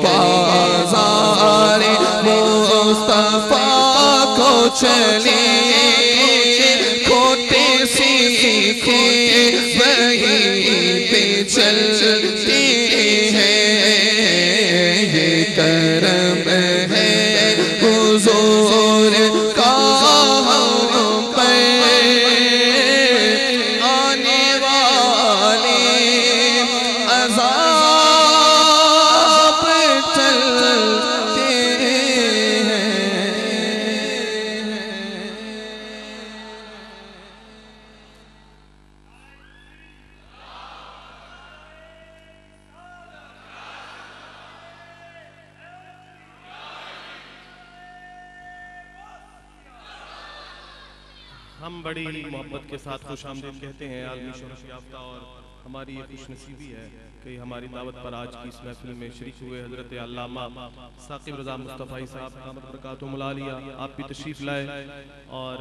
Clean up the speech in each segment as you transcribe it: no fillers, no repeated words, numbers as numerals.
बाज़ार मुस्तफ़ा को चले खोटे सीखे वहीं पे चलते हैं। ये करम है हुज़ूर का हम पर आने वाले अज़ाब टलते हैं। हम बड़ी मोहब्बत के साथ खुशामदीद कहते हैं आलमी शोहरत याफ्ता, और हमारी ये खुशनसीबी है कि हमारी दावत पर आज की इस महफिल में शरीक हुए हज़रत अल्लामा साकिब रज़ा मुस्तफ़ाई साहब दामत बरकातुहुमुल आलिया, आप भी तशरीफ़ लाए और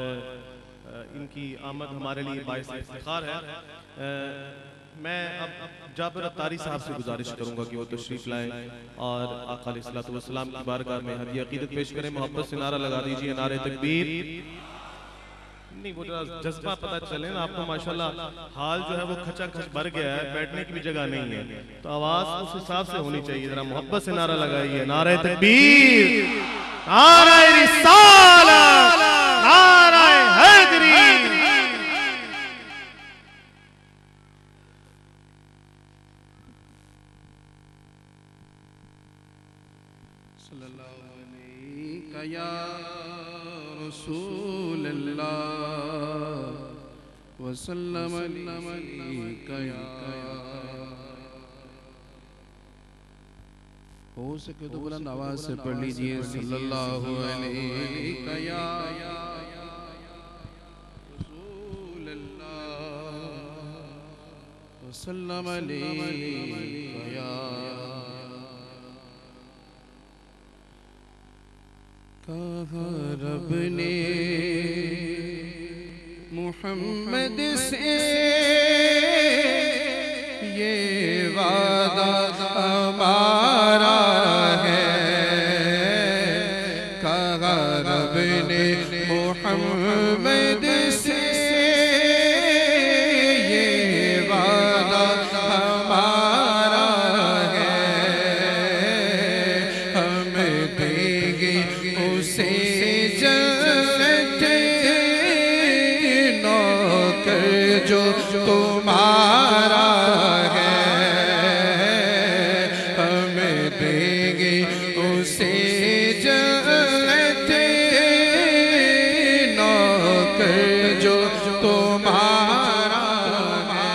इनकी आमद हमारे लिए बाइस इफ्तिखार है। मैं अब जाबिर अत्तारी साहब से गुजारिश करूंगा कि वो तशरीफ़ लाएं और आका अलैहिस्सलातु वस्सलाम की बारगाह में हदिया अक़ीदत पेश करें। मोहब्बत से नारा लगा दीजिए, नारे तकबीर। नहीं, वो जज्बा पता चले ना आपको। माशाल्लाह हाल जो है वो खचा खच भर गया है, बैठने की भी जगह नहीं है, तो आवाज उस हिसाब से होनी चाहिए। जरा मोहब्बत से नारा लगाइए, नारे तकबीर, नारे रिसालत, नारे हैदरी। सल्लल्लाहु अलैहि या रसूल अल्लाह वसल्लम अलैका या। हो सके तो बुलंद आवाज से पढ़ लीजिए, सल्लल्लाहु अलैहि या रसूल अल्लाह वसल्लम अलैका या। कहा रब ने मुहम्मद से ये वादा हमारा है। कहा रब ने मुहम्मद से ये वादा हमारा है। हम देंगे उसे जन्नत नौकर जो तुम्हारा है। हम देंगे उसे जन्नत नौकर जो तुम्हारा है।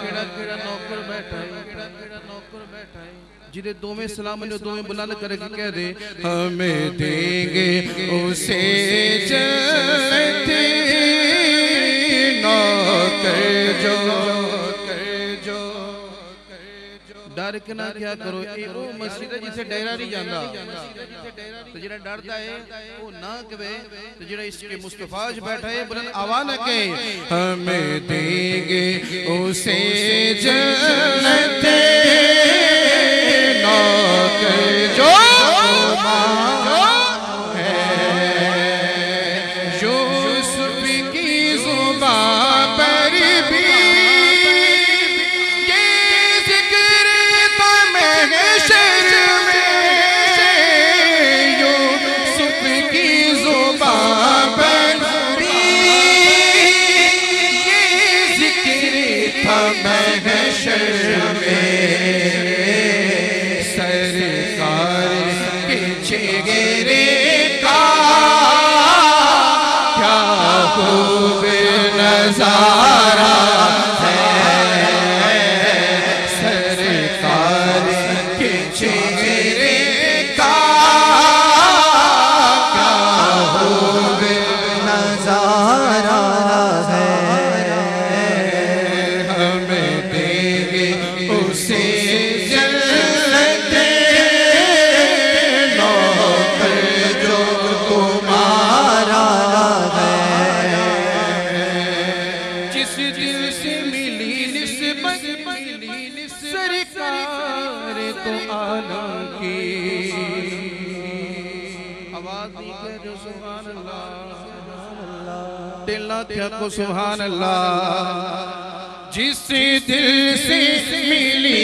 केड़ा केड़ा नौकर बैठा है, केड़ा नौकर बैठा है जिधे दो में सलाम ने दो में बुलंद करके कह दे, हमें देंगे उसे जन्नत नौकर जो। डर के ना क्या करो, वो मस्जिद है जिसे डेरा नहीं जाता, तो जिहड़ा डरदा है वो ना कहे, तो जिहड़ा इसके मुस्तफा च बैठा है बुलंद आवाज़ न कहे, हमें देंगे उसे जन्नत नौकर जो है। यूसुफ की ज़ुबान पर भी ये जिक्र था महशर में। यूसुफ की ज़ुबान पर भी ये जिक्र था महशर में। सरकार के चेहरे का क्या खूब नजारा है। सरकार के चेहरे का क्या खूब नजारा है। हमें देंगे उसे जन्नत नौकर जो तुम्हारा है। जिस दिल से मिली निस्बत सरकार तो आलम की आवाज नहीं कह जो सुभान अल्लाह दिल ना क्या को सुभान अल्लाह जिस दिल से मिली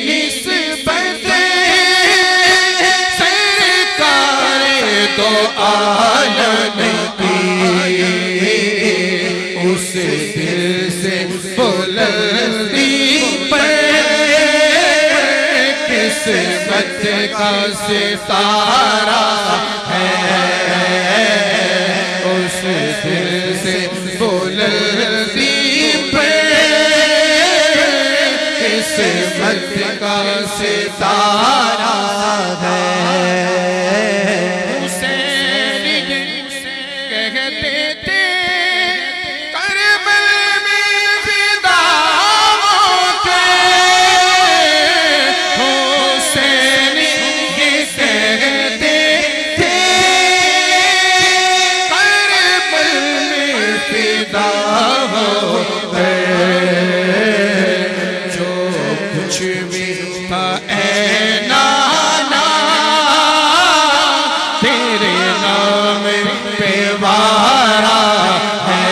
निस्बत सरकार दो आलम की उस दिल से बुलंदी पर किस्मत का सितारा है उस दिल से बुलंदी पर किस्मत का सितारा है हुसैन कहते थे करबल में फिदा होके हुसैन ये कहते थे करबल में फिदा होके जो कुछ भी था ऐ नाना तेरे नाम पे वारा है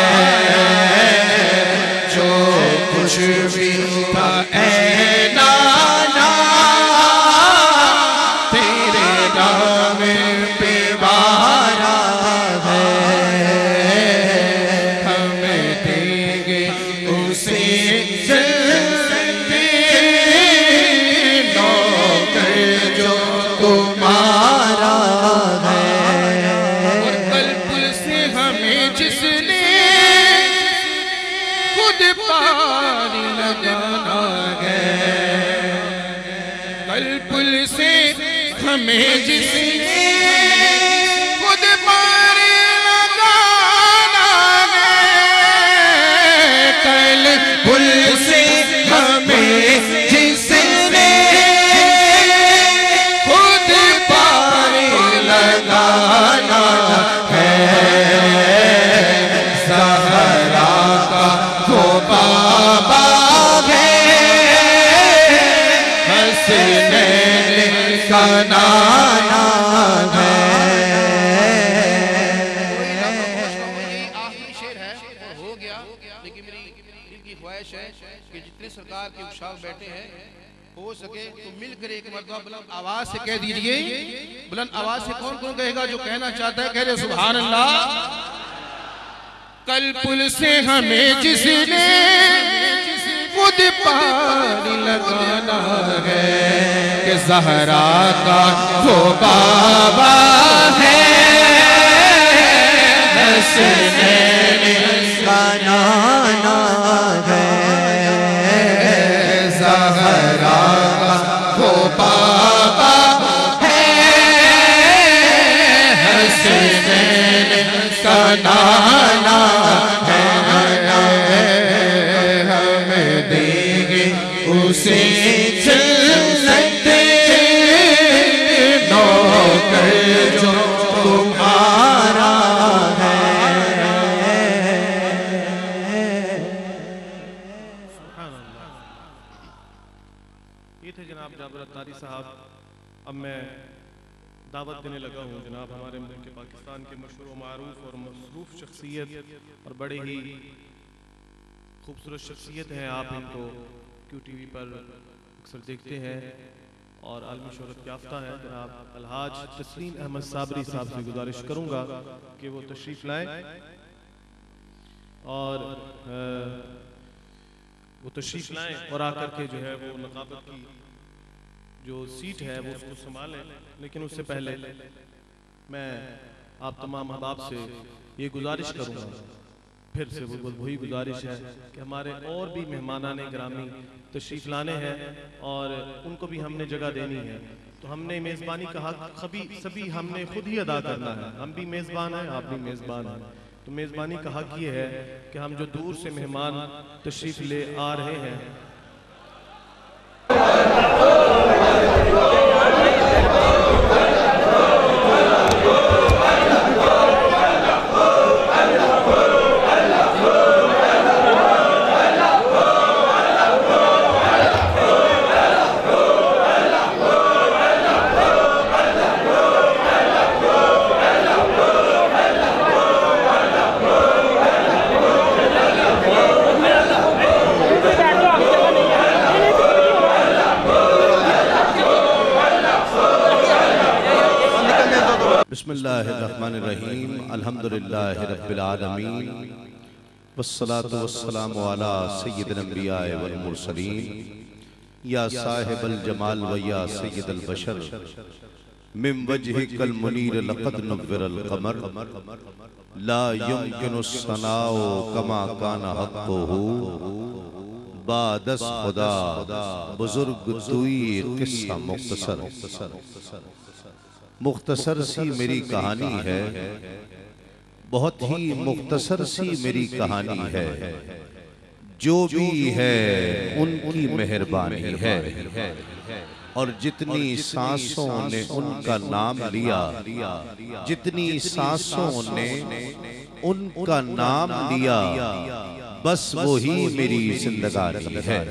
जो कुछ भी था ऐ नाना तेरे नाम पे वारा है हम देंगे उसे जो तुम्हारा है और कल पुल से हमें जिसने खुद पार लगाना है कल पुल से हमें जिसने खुद पार लगाना है कल पुल से हमें जिसने लगाना है ज़हरा का वो बाबा है हसनैन का नाना है आखिरी शेर है हो गया लेकिन मेरी दिल की ख्वाहिश है कि जितने सरकार के उशाक बैठे हैं हो सके तो मिलकर एक मर्तबा बुलंद आवाज से कह दीजिए बुलंद आवाज से कौन कौन कहेगा जो कहना चाहता है कह रहे सुभान अल्लाह कल पुल से हमें जिसने खुद पार लगाना है कि ज़हरा का वो बाबा है हसनैन का नाना है ज़हरा का वो बाबा है हसनैन का नाना है हम देंगे उसे जन्नत नौकर जो तुम्हारा है ये थे जनाब जाबर अत्तारी साहब अब मैं दावत देने लगा हूँ जनाब हमारे मुल्क के पाकिस्तान के मशहूर व मारूफ और मसरूफ शख्सियत और बड़े ही खूबसूरत शख्सियत हैं आप इनको QTV पर अक्सर देखते हैं और आलमी शोहरत याफ्ता है जनाब अलहाज तस्लीम अहमद साबरी साहब से गुजारिश करूँगा कि वो तशरीफ़ लाएँ और वो तशरीफ़ लाएँ और आकर के जो है वो नक़ाबत की जो सीट है वो उसको संभालें लेकिन उससे पहले मैं आप तमाम अहबाब से ये गुजारिश करूँगा फिर से वही गुजारिश है कि हमारे और भी मेहमानाने ग्रामी तशरीफ़ लाने हैं और उनको भी हमने जगह देनी है तो हमने मेज़बानी का हक सभी हमने खुद ही अदा करना है हम भी मेज़बान हैं आप भी मेज़बान हैं तो मेज़बानी का हक ये है कि हम जो दूर से मेहमान तशरीफ़ ले आ रहे हैं बिस्मिल्लाहिर्रहमानिर्रहीम अल्हम्दुलिल्लाहि रब्बिल आलमीन वस्सलातु वस्सलामु अला सय्यिदिल अंबिया वल मुरसलीन या साहिबल जमाल व या सय्यिदल बशर मिन वजहिकल मुनीर लक़द नुव्विरल क़मर ला युमकिनु सनाउ कमा काना हक़्क़ुहु बादस खुदा बुजुर्ग तुई किस्सा मुख्तसर सी मेरी कहानी है, बहुत ही मुख्तसर सी मेरी कहानी है। जो भी है उनकी मेहरबानी है और जितनी सांसों ने उनका नाम लिया, जितनी सांसों ने उनका नाम लिया, बस वही मेरी जिंदगानी है।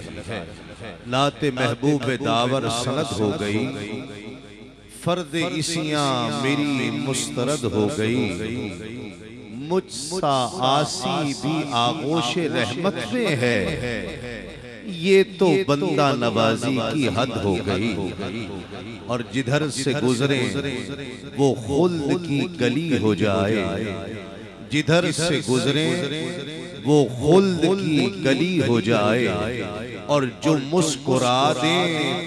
लाते महबूब दावर सनद हो गई, फर्द इसियां मेरी मुस्तरद हो गई। मुझसा आसी भी आगोश रहमत में है, ये तो बंदा नवाजी की हद हो गई। और जिधर से गुजरे वो खुल्द की गली हो जाए, जिधर से गुजरे वो खुल्द की गली हो जाए। और जो मुस्कुरा दे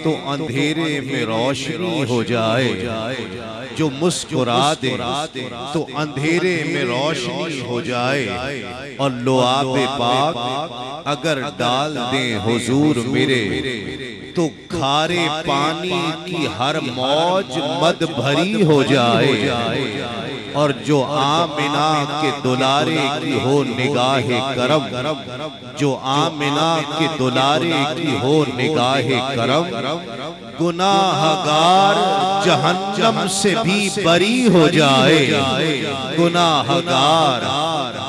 तो अंधेरे में रोशनी हो जाए, जो मुस्कुरा दे तो अंधेरे में रोशनी हो जाए। और लुआबे पाक अगर डाल दे हुजूर मेरे, तो खारे पानी की हर मौज मद भरी हो जाए। और जो आमिना के दुलारे की हो निगाहे करम, जो आमिना के दुलारे की हो निगाहे करम, गुनाहगार जहन्नम से भी बरी हो जाए। गुनाहगार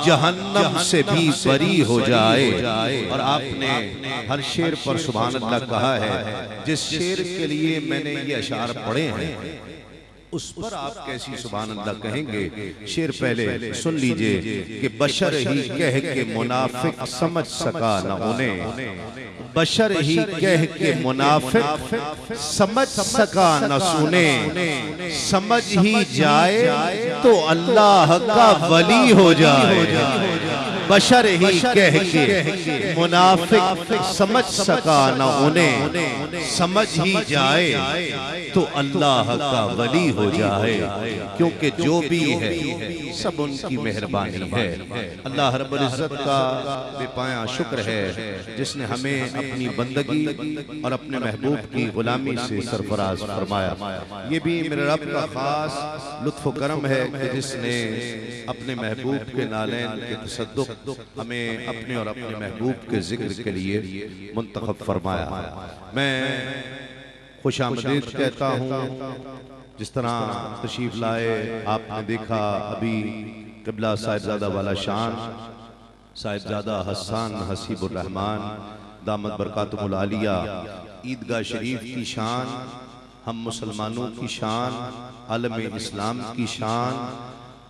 जहन्नम से भी बरी हो जाए। और आपने हर शेर पर सुभान अल्लाह कहा है। जिस शेर के लिए मैंने ये अशार पढ़े हैं उस पर आप कैसी सुभान अल्लाह कहेंगे? शेर पहले सुन लीजिए कि बशर ही कह के मुनाफिक समझ सका न उन्हें, बशर ही कह के मुनाफिक समझ सका न सुने। समझ ही जाए तो अल्लाह का वली हो जाए। बशर ही कह के मुनाफिक समझ सका न उन्हें, समझ ही जाए तो अल्लाह का वली हो जाए। क्योंकि जो भी है सब उनकी मेहरबानी है। अल्लाह रब्बुल इज्जत का बेपाया शुक्र है जिसने हमें अपनी बंदगी और अपने महबूब की गुलामी से सरफराज फरमाया। ये भी मेरे रब का खास लुत्फ करम है कि जिसने अपने महबूब के नालैन के तसद्दुक हमें अपने और अपने महबूब के जिक्र के लिए मुंतखब फरमाया। मैं खुशामदीद कहता हूँ। जिस तरह तशरीफ लाए आपने देखा अभी क़िबला साहिबजादा वाला शान साहिबजादा हसन हसीबुर रहमान दामत बरकातुहुल आलिया ईदगाह शरीफ की शान, हम मुसलमानों की शान, आलम इस्लाम की शान,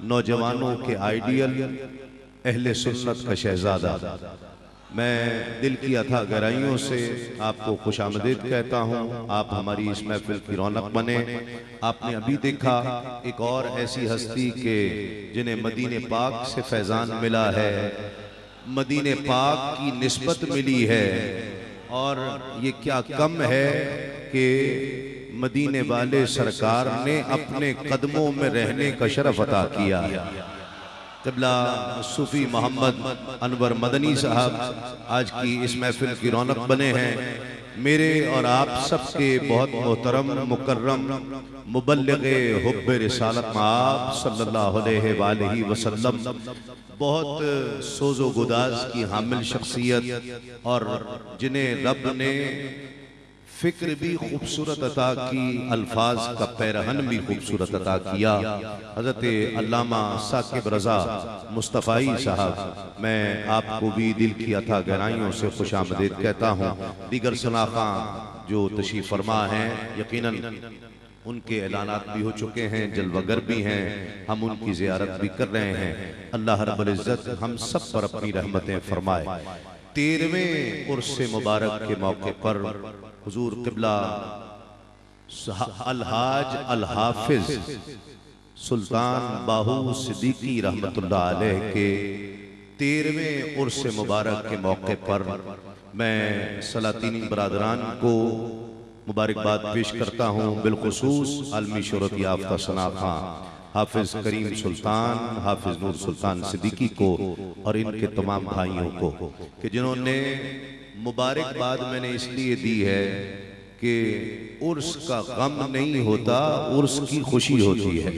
नौजवानों के आइडियल, अहले सुन्नत का शहजादा। मैं दिल की अथा गहराइयों से आपको खुशामदीद कहता हूँ। आप हमारी इस महफिल की रौनक बने। आपने अभी देखा एक और ऐसी हस्ती के जिन्हें मदीने पाक से फैजान मिला है, मदीने पाक की निस्बत मिली है। और ये क्या कम है कि मदीने वाले सरकार ने अपने कदमों में रहने का शरफ अता किया। क़िबला सूफी मोहम्मद अनवर मदनी साहब आज की इस महफिल की रौनक बने हैं। मेरे और आप सबके बहुत मोहतरम मुकर्रम मुबल्लिग़े हुब्बे रिसालत आप सल्लल्लाहु अलैहि वसल्लम, बहुत सोज़ो गुदाज की हामिल शख्सियत और जिन्हें रब ने फिक्र भी खूबसूरत अता की, अल्फाज का पैरहन भी खूबसूरत अता किया। हज़रत अल्लामा साकिब रज़ा मुस्तफ़ाई साहब, मैं आपको भी दिल की अता गहराइयों से खुशामदीद कहता हूँ। दीगर सनाख़ा जो तशरीफ़ फरमा हैं, यकीनन उनके ऐलानात भी हो चुके हैं, जलवागर भी हैं, हम उनकी ज़ियारत भी कर रहे हैं। अल्लाह रब्बुल इज़्ज़त हम सब पर अपनी रहमतें फरमाए। 13वें उर्स मुबारक के मौके पर हुजूर क़िबला अलहाज अल हाफिज सुल्तान बाहू सिद्दीकी रहमतुल्लाह अलैह के 13वें उर्स मुबारक के मौके पर मैं सलातीनी बरादरान को मुबारकबाद पेश करता हूँ। बिलखुसूस आलमी शोहरत याफ्ता सना खां हाफिज करीम सुल्तान, हाफिज नूर सुल्तान सिद्दीकी को और इनके तमाम भाइयों को कि जिन्होंने मुबारकबाद मैंने इसलिए दी है कि उर्स का गम नहीं होता, उर्स की खुशी होती है।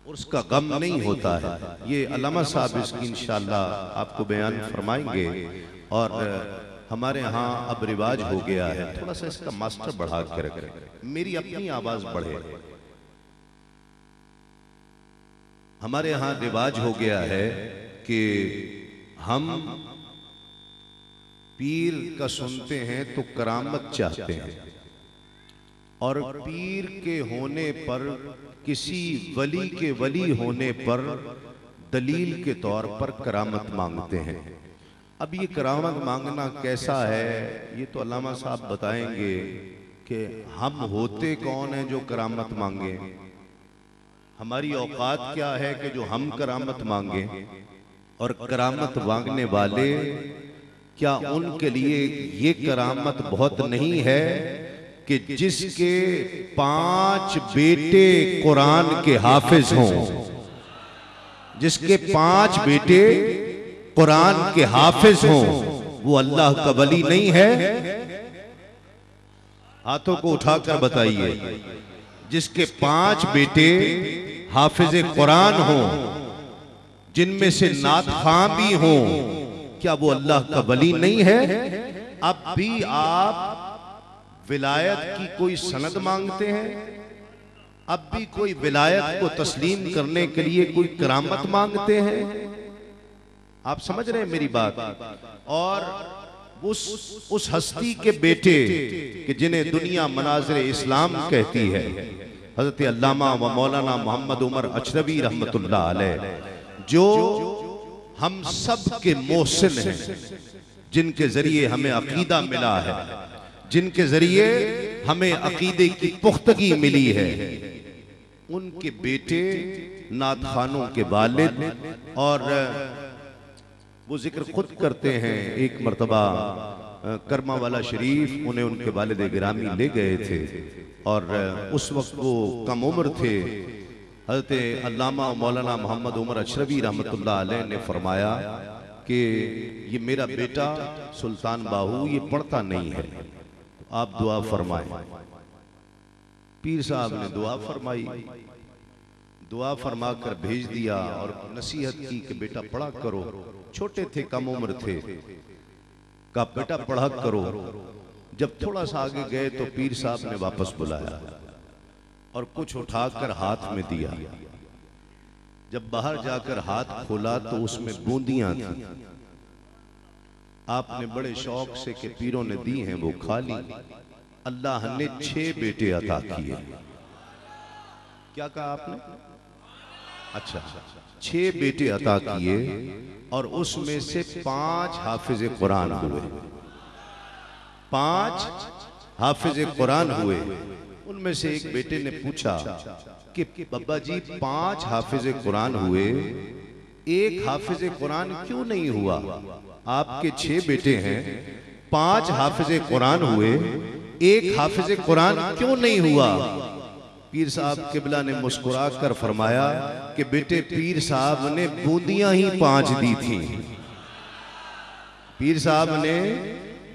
उर्स का गम नहीं होता है। ये अल्लामा साहब इसकी इंशाअल्लाह आपको बयान फरमाएंगे। और हमारे यहाँ अब रिवाज हो गया है, थोड़ा सा इसका मास्टर बढ़ा के रखें, मेरी अपनी आवाज बढ़े। हमारे यहाँ रिवाज हो गया है कि हम पीर का सुनते हैं तो करामत चाहते हैं, और पीर के होने पर, किसी वली के वली होने पर दलील के तौर पर करामत मांगते हैं। अब ये करामत मांगना कैसा है ये तो अल्लामा साहब बताएंगे कि हम होते कौन हैं जो करामत मांगे, हमारी औकात क्या है कि जो हम करामत मांगे, और करामत मांगने वाले क्या उनके लिए ये करामत बहुत नहीं है कि जिसके 5 बेटे कुरान के हाफिज हों, जिसके 5 बेटे कुरान के हाफिज हों, वो अल्लाह का वली नहीं है? हाथों को उठाकर बताइए। जिसके 5 बेटे हाफिज कुरान हों, जिनमें से नात खां भी हों, क्या वो अल्लाह का वली नहीं है? अब भी आप विलायत की कोई सनद मांगते हैं, अब भी कोई विलायत को तस्लीम करने के लिए कोई करामत मांगते हैं। आप समझ रहे हैं मेरी बात? और उस हस्ती के बेटे कि जिन्हें दुनिया मनाज़िर इस्लाम कहती है, हजरत अल्लामा व मौलाना मोहम्मद उमर अचरवी रहमतुल्लाह अलैह, जो हम सब के मोहसिन हैं, जिनके जरिए हमें अकीदा मिला है, जिनके जरिए हमें अकीदे की पुख्तगी मिली है, उनके बेटे नात खानों के वालिद, और वो जिक्र खुद करते हैं। एक मर्तबा कर्मा वाला शरीफ उन्हें उनके वालिद गिरामी ले गए थे, और उस वक्त वो कम उम्र थे। हज़रत अल्लामा मौलाना मोहम्मद उमर अशरफी रहमतुल्लाह अलैह ने फरमाया कि ये मेरा बेटा सुल्तान बाहू ये पढ़ता नहीं है, आप दुआ फरमाएं। पीर साहब ने दुआ फरमाई, दुआ फरमा कर भेज दिया और नसीहत की कि बेटा पढ़ा करो। छोटे थे, कम उम्र थे, का बेटा पढ़ा करो। जब थोड़ा सा आगे गए तो पीर साहब ने वापस बुलाया और कुछ उठाकर हाथ में दिया। जब बाहर जाकर हाथ खोला तो उसमें बूंदियां थी। आपने बड़े शौक से कि पीरों ने दी हैं वो खा ली। अल्लाह ने 6 बेटे अता किए। क्या कहा आपने? अच्छा, 6 बेटे अता किए, और उसमें से 5 हाफिज कुरान हुए। 5 हाफिज कुरान हुए। उनमें से एक बेटे ने पूछा कि बब्बा जी 5 हाफिज कुरान हुए, एक हाफिज कुरान क्यों नहीं हुआ? आपके 6 बेटे हैं, 5 हाफिज कुरान हुए, एक हाफिज कुरान क्यों नहीं हुआ? पीर साहब किबला ने मुस्कुरा कर फरमाया कि बेटे पीर साहब ने बूंदियां ही 5 दी थी। पीर साहब ने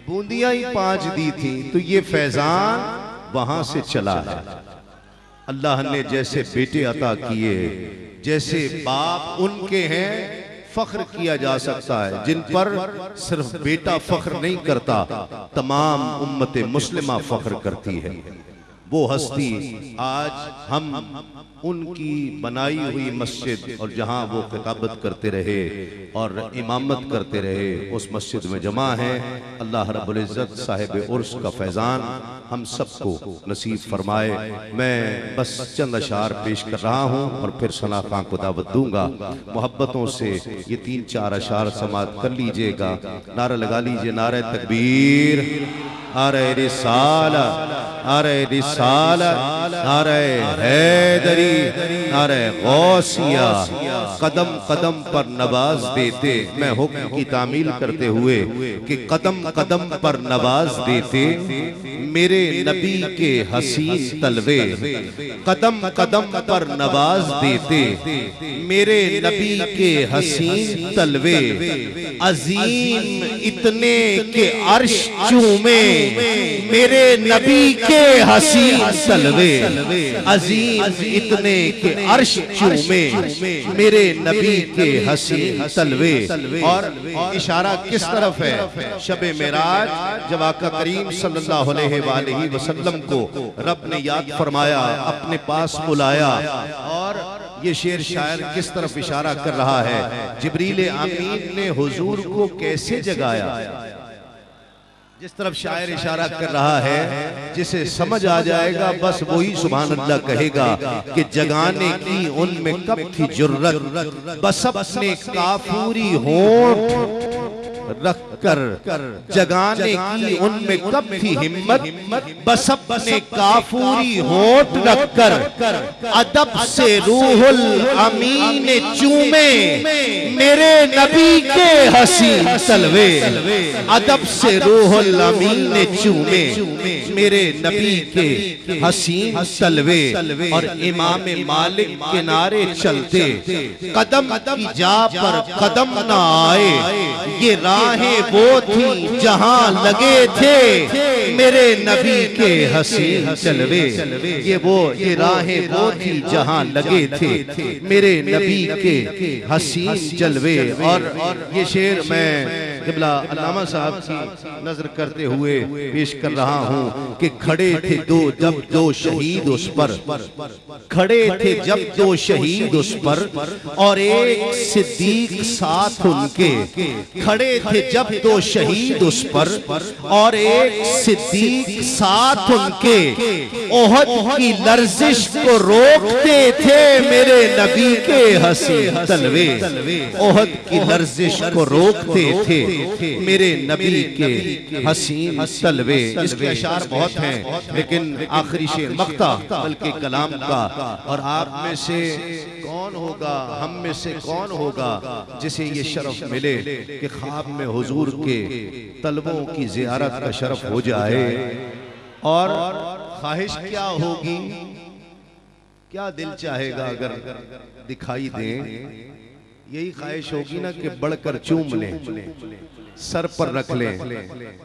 बूंदियां ही 5 दी थी, तो ये फैजान वहां से चला है। अल्लाह ने जैसे बेटे अता किए, जैसे बाप उनके हैं, फख्र किया जा सकता है। जिन पर सिर्फ बेटा फख्र नहीं करता, तमाम उम्मत मुस्लिमा फख्र करती है। वो हस्ती आज हम उनकी बनाई हुई मस्जिद, और जहां वो खिताबत करते रहे और इमामत करते रहे, उस मस्जिद में जमा है। अल्लाह रब्बुल इज्जत साहिब उर्स का फैजान हम सबको नसीब फरमाए। मैं बस चंद अशार पेश कर रहा हूँ और फिर सना खां को दावत दूंगा। मोहब्बतों से ये 3-4 अशार समात कर लीजिएगा। नारा लगा लीजिए, नारे तकबीर, नारे रिसाला, नारे रिसालत, नारे हैदरी, नारे गौसिया, कदम कदम पर नवाज देते। मैं हुक्म की तामील करते हुए कि कदम कदम पर नवाज देते मेरे नबी के हसीन तलवे, कदम कदम पर नवाज देते मेरे नबी के हसीन तलवे, अजीम इतने के अर्श चूमे मेरे नबी के हसीन तलवे, अजीम इतने के अर्श चूमे मेरे नबी के हसीन तलवे। और इशारा किस तरफ है? शबे मेराज जब आका करीम सल्लल्लाहु अलैहि वसल्लम को रब ने याद फरमाया, अपने पास बुलाया, और ये शेर शायर किस तरफ इशारा कर रहा है? जिब्रील आमीन ने हुजूर को कैसे जगाया? जिस तरफ शायर इशारा कर रहा है, जिसे समझ आ जाएगा बस वही सुभान अल्लाह कहेगा कि जगाने की उनमें कब थी जुर्रत, बस अपने काफूरी होंठ रखकर जगाने की उनमें कब थी हिम्मत, बस अपने काफूरी होंठ रखकर अदब से रूहुल अमीन चूमे मेरे नबी के हसीन तलवे, अदब से रूहुल अमीन चूमे मेरे नबी के हसीन तलवे। और इमाम मालिक के नारे चलते, कदम की जा पर कदम ना आए, ये राहें वो थी जहां लगे थे मेरे नबी के हसीन तलवे, ये राहें वो थी जहां लगे थे मेरे नबी के हसीन जलवे। और ये शेर मैं क़िबला अल्लामा साहब की नजर करते हुए पेश कर रहा हूँ कि खड़े थे जब दो शहीद उस पर, खड़े थे जब दो शहीद उस पर, और एक सिद्दीक साथ उनके, खड़े थे जब दो शहीद उस पर और एक सिद्दीक साथ उनके, ओहद की लर्जिश को रोकते थे मेरे नबी के हसीन तलवे, ओहद की लर्जिश को रोकते थे मेरे नबी के हसीन तलवे। इसके अशार बहुत हैं, लेकिन आखिरी शेर मक्ता बल्कि कलाम का। और आप में से कौन होगा, हम में से कौन होगा जिसे ये शरफ मिले कि ख्वाब में हुजूर के तलबों की ज़ियारत का शरफ हो जाए। और ख्वाहिश क्या होगी, क्या दिल चाहेगा अगर दिखाई दे, यही ख्वाहिश होगी ना कि बढ़कर चूम लें, सर पर रख लें,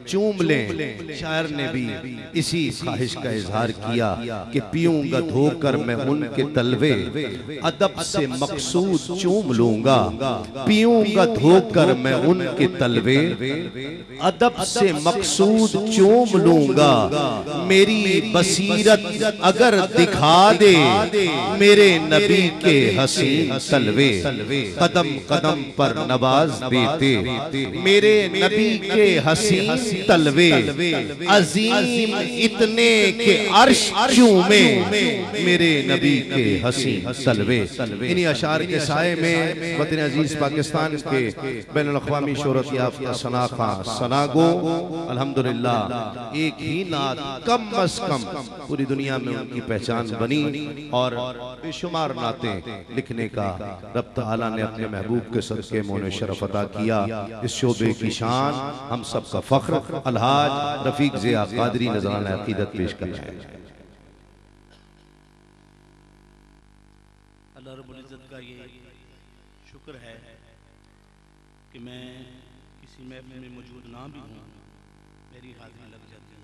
चूम लें। शायर ने भी इसी ख्वाहिश का इजहार किया कि पीऊंगा धोकर मैं उनके तलवे, अदब से मकसूद चूम लूंगा, पीऊंगा धोकर मैं उनके तलवे, अदब से मकसूद चूम लूंगा, मेरी बसीरत अगर दिखा दे मेरे नबी के हसीन तलवे, कदम कदम पर नवाज देते मेरे नबी के हसीन तलवे, अजीम इतने के अर्श चूमे मेरे नबी के हसीन तलवे। इन्हीं अशार के साए में वतन अजीज पाकिस्तान के बैनुल अक़वामी शोहरत याफ्ता सना खां सनागो अल्हम्दुलिल्लाह एक ही नात कम अज कम पूरी दुनिया में उनकी पहचान बनी, और बेशुमार नातें लिखने का रब तआला ने अपने महबूब के सदक़े मोने शरफ अता किया। इस शोबे की शान हम सब का फख्र अलहाज रफीक ज़िया क़ादरी नज़राना अक़ीदत पेश कर रहे हैं। अल्लाह रब्बुल इज़्ज़त का ये शुक्र है कि मैं किसी महफ़िल में मौजूद ना भी हूँ, मेरी हाज़िरी लग जाती है।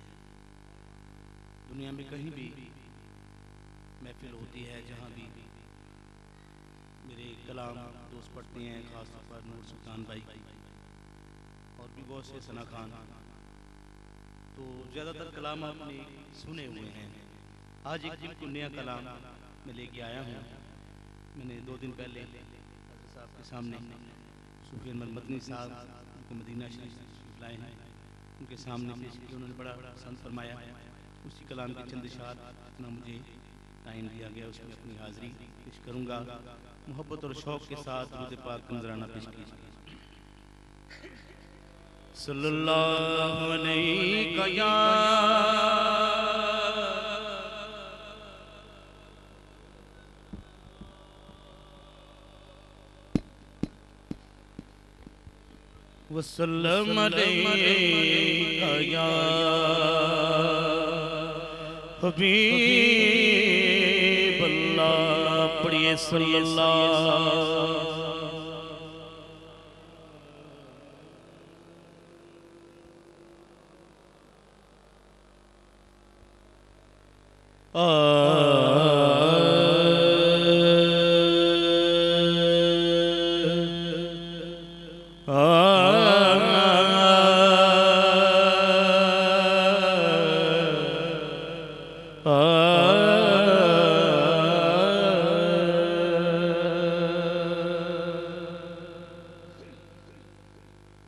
दुनिया में कहीं भी महफ़िल होती है, जहाँ भी मेरे कलाम दोस्त पढ़ते हैं, ख़ास तौर पर नूर सुल्तान भाई और भी बहुत से सना खान, तो ज़्यादातर कलाम आपने सुने हुए हैं। आज एक बिल्कुल नया कलाम मैं लेके आया हूँ। मैंने 2 दिन पहले साहब के सामने सूफी अहमद मदनी साहब उनको मदीना शरीफ लाए हैं, उनके सामने पेश किया, उन्होंने बड़ा पसंद फरमाया। उसी कलाम के चंद इशार इतना मुझे टाइम दिया गया, उसमें अपनी हाज़िरी पेश करूँगा। मोहब्बत और शौक़ के साथ मुझे पाक नजराना पेश कीजिए। सल्लल्लाहु अलैहि या वसल्लम अलैका या हबीब अल्लाह। पढ़िए सल्लल्लाहु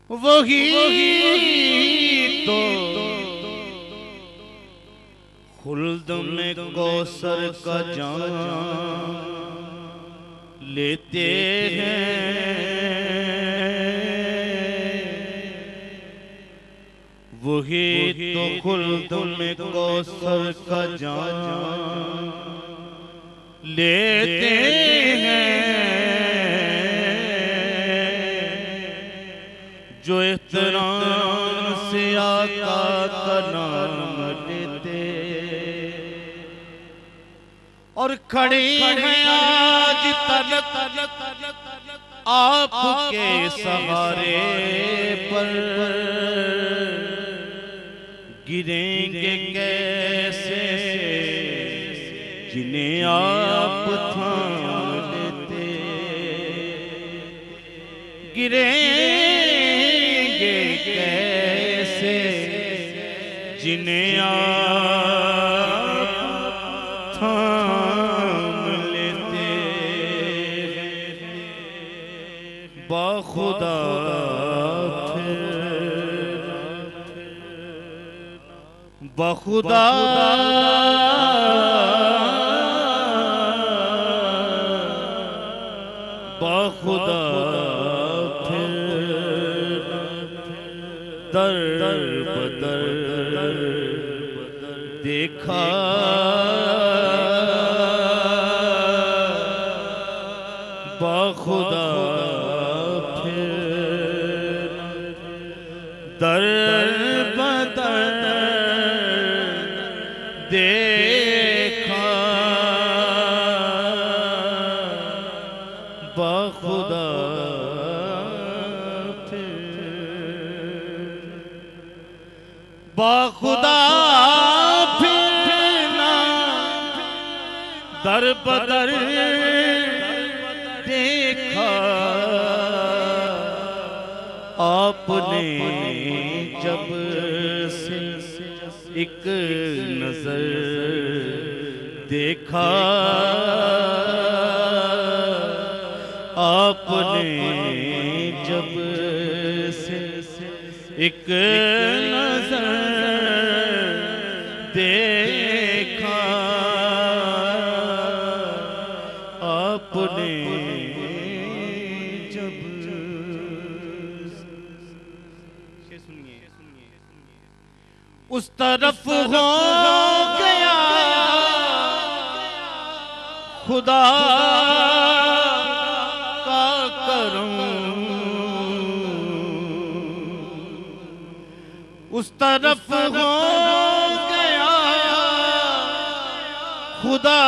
वही तो खुल्द में कौसर का जाम लेते हैं, वही तो खुल्द में कौसर का जाम लेते हैं, जो एहतराम से आका का नाम लेते और खड़े हैं आज तलक आपके सहारे पर, गिरेंगे कैसे जिन्हें आप थाम लेते, गिरेंगे कैसे जिन्हें आप थाम लेते, बाखुदा बाखुदा बाखुदा दर बदर देखा बाखुदा फिर दर बदर देखा बाखुदा बाखुदा फिरना दर बदर देखा, आपने जब से एक नजर देखा, आपने जब से एक नजर देखा, आपने जब उस तरफ हो गया खुदा का करम, उस तरफ हो गया खुदा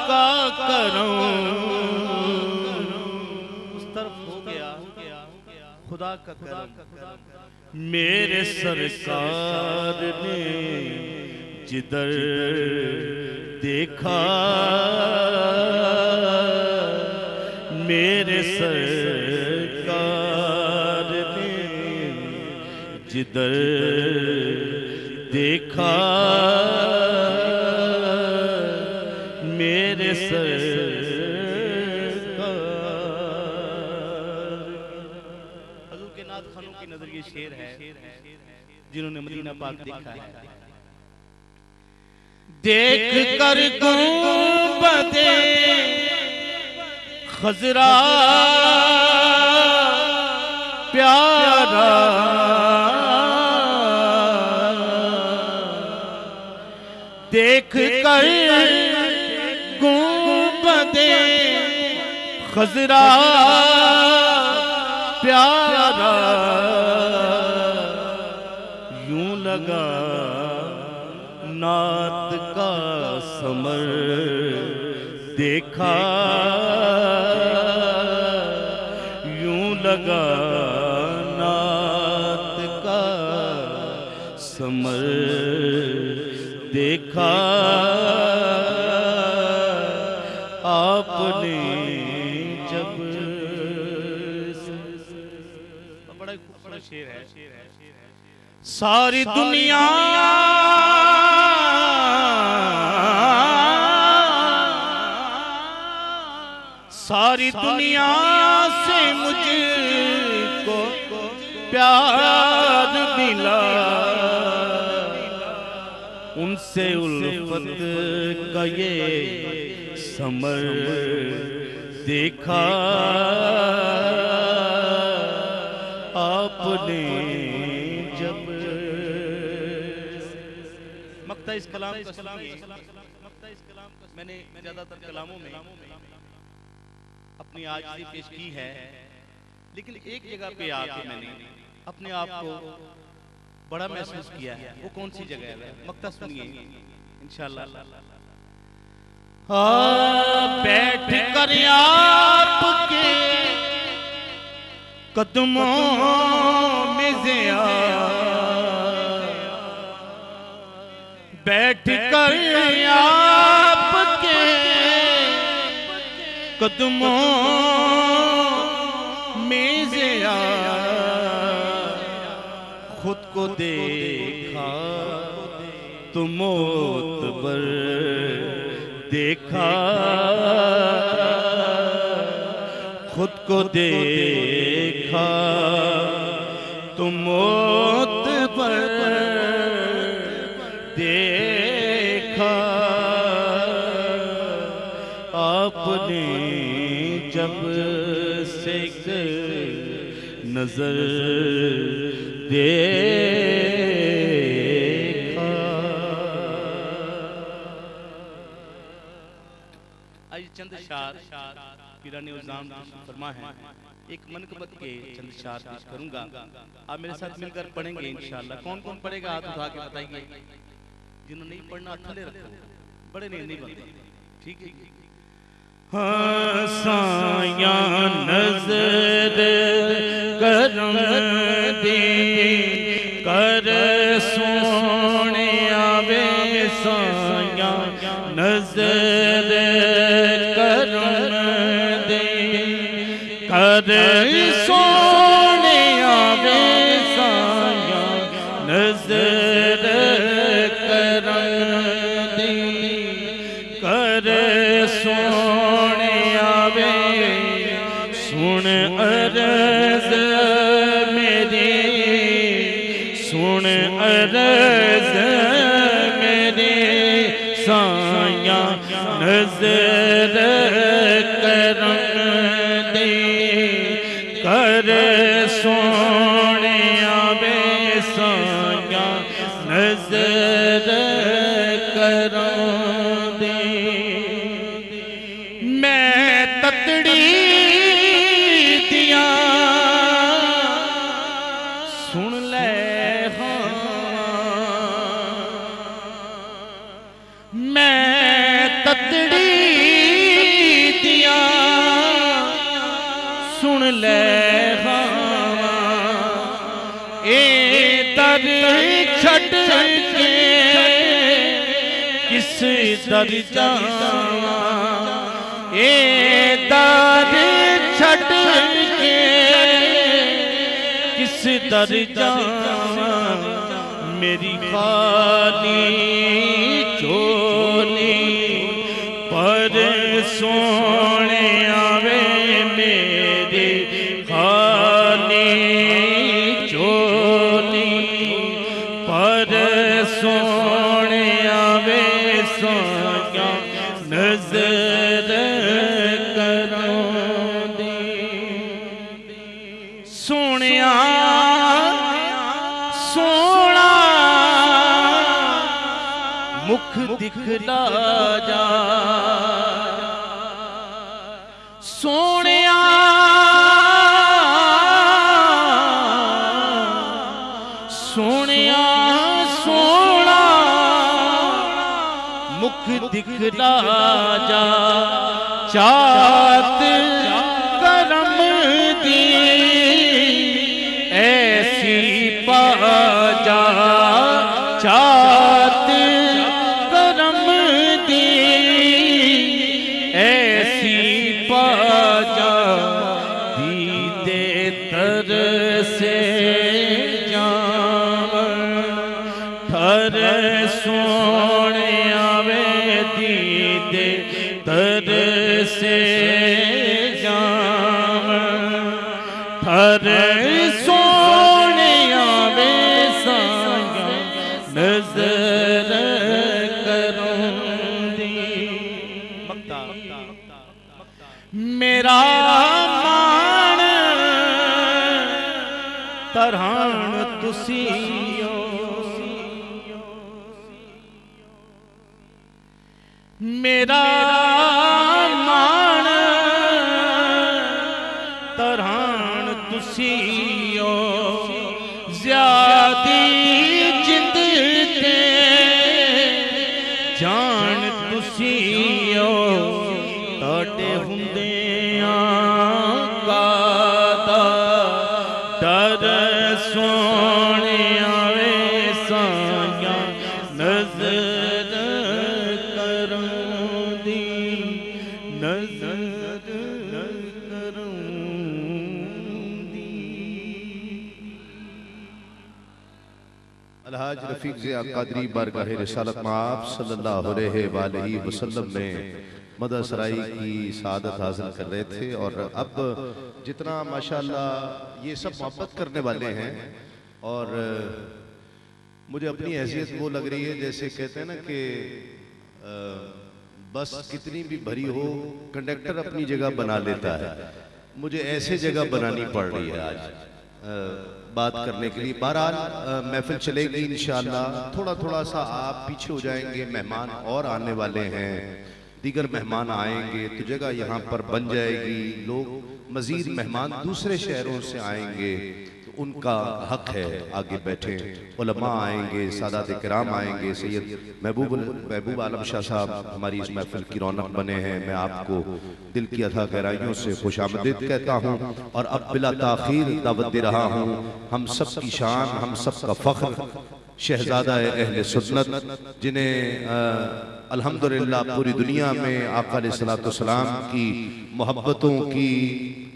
का करम, उस तरफ हो गया खुदा का करम। मेरे सरकार ने जिधर देखा, मेरे सरकार ने जिधर देखा, मेरे नजर ये शेर है जिन्होंने मदीना पाक देखा है। देख कर गुंबदे खजरा प्यारा, देख कर गुंबदे खजरा प्यारा यूं लगा नात का समर देखा यूं लगा नात का समर देखा आपने जब बड़ा शेर है सारी दुनिया से मुझको प्यार मिला उनसे उल्फत का ये समर देखा आपने जब मक्ता इस कलाम का मैंने ज्यादातर कलामों में अपनी आजिज़ी पेश की है, लेकिन एक जगह पे आके मैंने अपने आप को बड़ा महसूस किया है। वो कौन सी जगह है? मक्ता सुनिए इंशाअल्लाह। बैठ कर आपके कदमों में ज़िया बैठ कर आपके कदमों में ज़िया खुद को देखा तो मोतबर देखा खुद को देखा तो मोतबर देखा आपने जब से नजर देखा। आज चंद शार पीराने उज़ाम फरमा है, एक मनकबत के चंद शार पेश करूंगा, आप मेरे साथ मिलकर पढ़ेंगे इंशाअल्लाह। कौन कौन पढ़ेगा हाथ उठा के बताइए, जिन्होंने नहीं पढ़ना थले रखो, बड़े नहीं बनते, ठीक है। हाँ साया नजर करम दे कर सोने आवे साया नजर करम दे कर सोने आवे साया नजर करम दे कर सोने आवे सुन अर्ज़ मेरी सुन अर्ज़ मेरी साया नज़र करम दे कर सोने आवे साया नज़र करम दे। मैं ततड़ी दिया सुन ले हाँ मैं ततड़ी दिया सुन ले हाँ ए दर छट के किस दर जावा ए दर छट के किस दर जावा मेरी खाली चोली पर सोने आवे मेरी खाली चोली पर सोने आवे सोया नजर करो दे सोनिया सोना मुख दिखला जा सोनिया मुख दिखला जा चात करम दी ऐसी पा जा चात करम दी ऐसी पा जा दीदे तर से सोने आवे दीदे तर से हर सोने आवे साया नजर करूंगी मेरा मान तरहान तुसी मेरा मान तरहान तुसियो ज़्यादी जिंद ते जान तुसियो ताटे हुंदियां कादा डर सोने आवे साया नजर अलहाज रफीक ज़िया क़ादरी बारगाह रिसालत माब सल्लल्लाहु अलैहि वसल्लम में मदह सराई की सादत हासिल कर रहे थे। और अब जितना माशाअल्लाह ये सब मोहब्बत करने वाले हैं और मुझे अपनी हैसियत वो लग रही है जैसे कहते हैं ना कि बस कितनी भी भरी हो कंडक्टर अपनी जगह बना लेता है, मुझे ऐसे जगह बनानी पड़ रही है आज बात करने के लिए। बहरहाल महफिल चलेगी इंशाअल्लाह, थोड़ा थोड़ा सा आप पीछे हो जाएंगे, मेहमान और आने वाले हैं, दीगर मेहमान आएंगे तो जगह यहाँ पर बन जाएगी। लोग मजीद मेहमान दूसरे शहरों से आएंगे तो उनका हक है आगे बैठे, उलमा आएंगे, सादात किराम आएंगे, सैयद महबूब आलम शाह साहब हमारी इस महफिल की रौनक बने हैं। मैं आपको दिल की अथा गहराइयों से खुशामदीद कहता हूँ और अब बिला ताखीर दावत दे रहा हूँ हम सब की शान, हम सब का फख्र शहजादा अहले सुन्नत जिन्हें अल्हम्दुलिल्लाह पूरी दुनिया में आका अलैहिस्सलाम की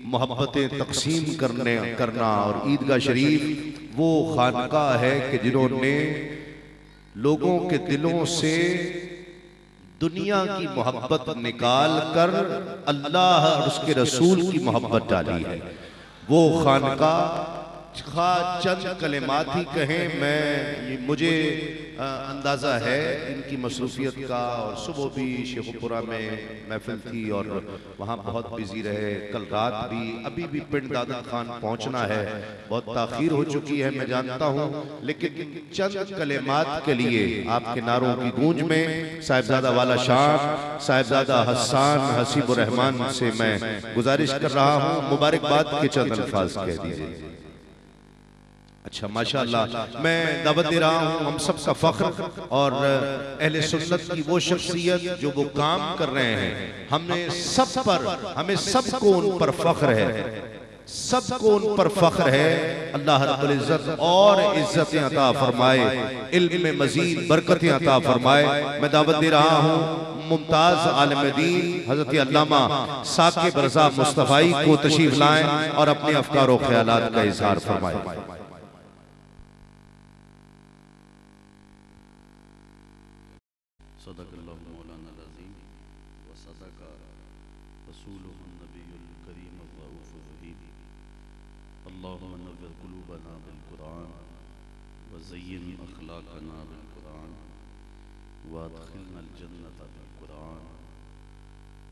मोहब्बतें तकसीम करना और ईदगाह शरीफ वो खानकाह है कि जिन्होंने लोगों के दिलों से दुनिया की मोहब्बत निकाल कर अल्लाह और उसके रसूल की मोहब्बत डाली है। वो खानकाह चंद कलिमात ही कहें, मैं मुझे अंदाज़ा है इनकी मसरूफियत का। और सुबह भी शेखुपुरा में महफिल थी और वहाँ बहुत बिजी रहे, कल रात भी, अभी भी पिंड दादा खान पहुँचना है, बहुत ताख़ीर हो चुकी है मैं जानता हूँ, लेकिन चंद कलिमात के लिए आपके नारों की गूंज में साहिबजादा वाला शाह, साहिबजादा हसन हसीबुर रहमान से मैं गुजारिश कर रहा हूँ मुबारकबाद के चंद अल्फाज कह दीजिए। अच्छा माशाअल्लाह, मैं दावत दे रहा हूँ हम सब का फख्र और अहले सुन्नत की वो शख्सियत जो वो काम कर रहे हैं, हमें सबको उन पर फख्र है, सबको उन पर फख्र है। अल्लाह रब्बुल इज्जत और इज्जतें अता फरमाए, इल्म में मजीद बरकतें अता फरमाए। मैं दावत दे रहा हूँ मुमताज आलिम दीन हज़रत अल्लामा साकिब रज़ा मुस्तफ़ाई को तशरीफ लाएं और अपने अफकार और ख्यालात का इजहार फरमाएं। सदक़ल्लाहु मौलाना अज़ीम व सदक़ा रसूलुहुन नबियुल करीम र-रऊफ़ुर रहीम। अल्लाहुम्मा नव्विर क़ुलूबना बिल क़ुरआन व ज़य्यिन अख़लाक़ना बिल क़ुरआन व अदख़िलनल जन्नता बिल क़ुरआन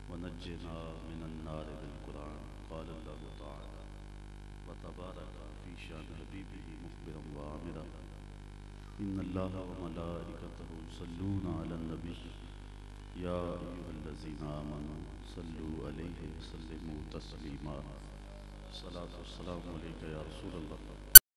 व नज्जिना मिनन नार बिल क़ुरआन। क़ाल अल्लाहु तआला व तबारका फ़ी शान हबीबिही मुख़बिरन व आमिरा। इन्नल्लाह व मलाइकतहु युसल्लूना अलन नबी या अय्युहल्लज़ीना आमनू सल्लू अलैहि व सल्लिमू तस्लीमा। सलातु वस्सलामु अलैका या रसूलल्लाह।